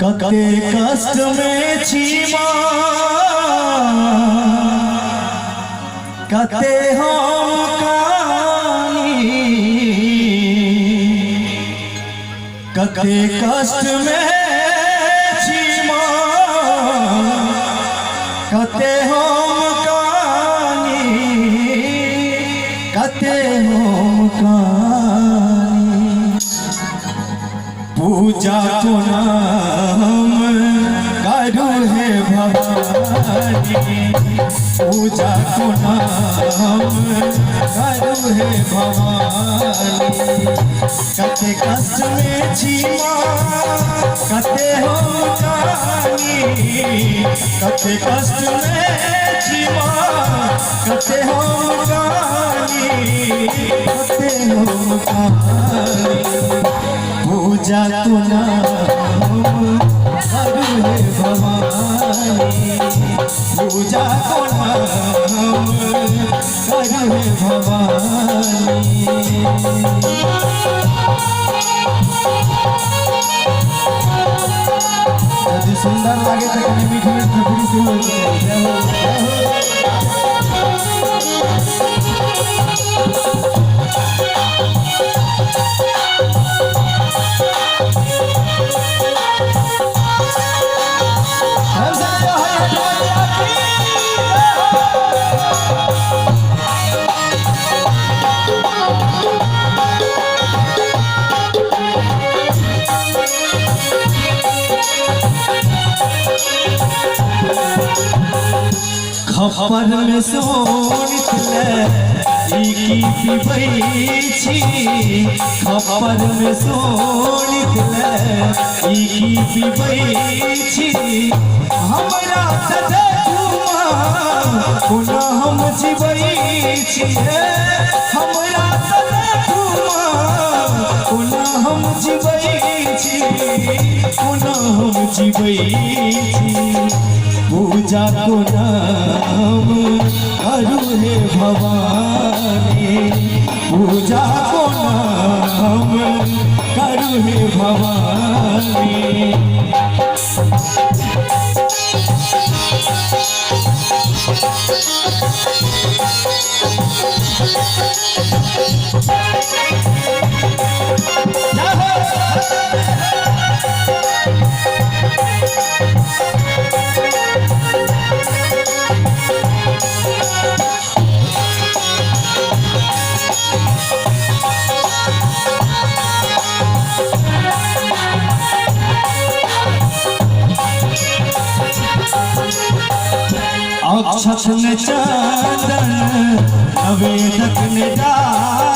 कते कष्ट में छीमा कते हम कानी कते कष्ट में छीमा कते हम कानी कते हम कानी पूजा को नाम करू है भवानी पूजा को नाम करू है भवानी कते कष्ट में छीमा कते हम कानी कते कष्ट में छीमा कते हम कानी कते हम कानी पूजा को नाम करू है भवानी पूजा को नाम करू है भवानी। यदि सुंदर लगे तो कहीं मीठी मीठी थपड़ी से खपर में सोनित की पिबई छी खपर में सोनित की पिबई छी हमरा सजे घुमा कोना हम जीवई छी हमरा सजे घुमा कोना हम जीवई छी कोना हम जीवई छी पूजा को नाम करू है भवानी पूजा को नाम करू है भवानी। अक्षत ने चंदन नवेदक ने डाला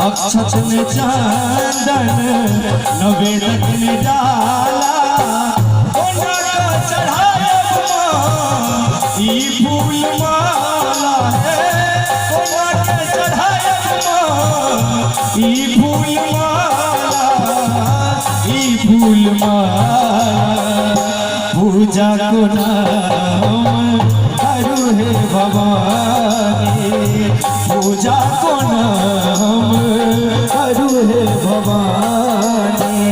अक्षत ने चंदन नवेदक ने डाला कोना का चढ़ाया ई फूल माला है कोना का चढ़ाया ई फूल माला पूजा को नाम करू है भवानी पूजा को नाम करू है भवानी।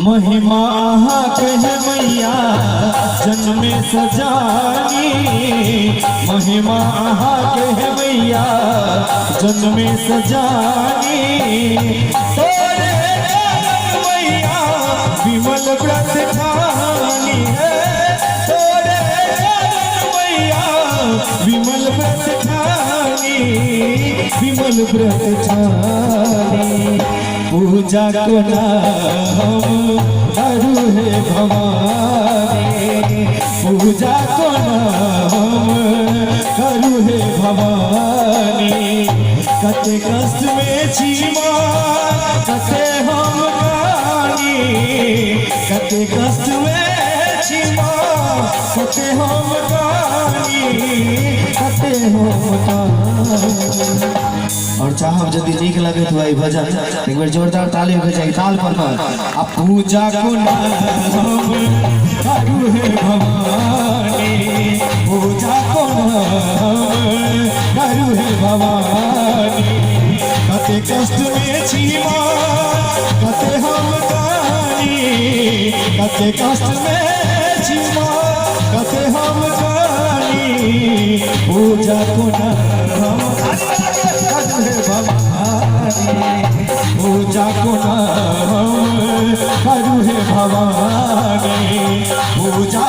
महिमा कह मैया जन्म में सजानी महिमा कह मैया जन्म में सजानी तोरे मैया विमल व्रत ठानी है तोरे मैया विमल व्रत ठानी विमल व्रत ठानी पूजा को नाम करू है भवानी पूजा को नाम करू है भवानी कते कष्ट में छीमा कते हम कानी कते कष्ट में छीमा कते हम कानी और चाहब यदि नीक लगे तो आई भजन एक बार जोरदार ताली हो जाए ताल पर आ पूजा को नाम करू हे भवानी पूजा को नाम करू हे भवानी कते कष्ट में छीमा कते हम जानी कते कष्ट में छीमा कते हम जानी पूजा को नाम पूजा को नाम करू हे भवानी पूजा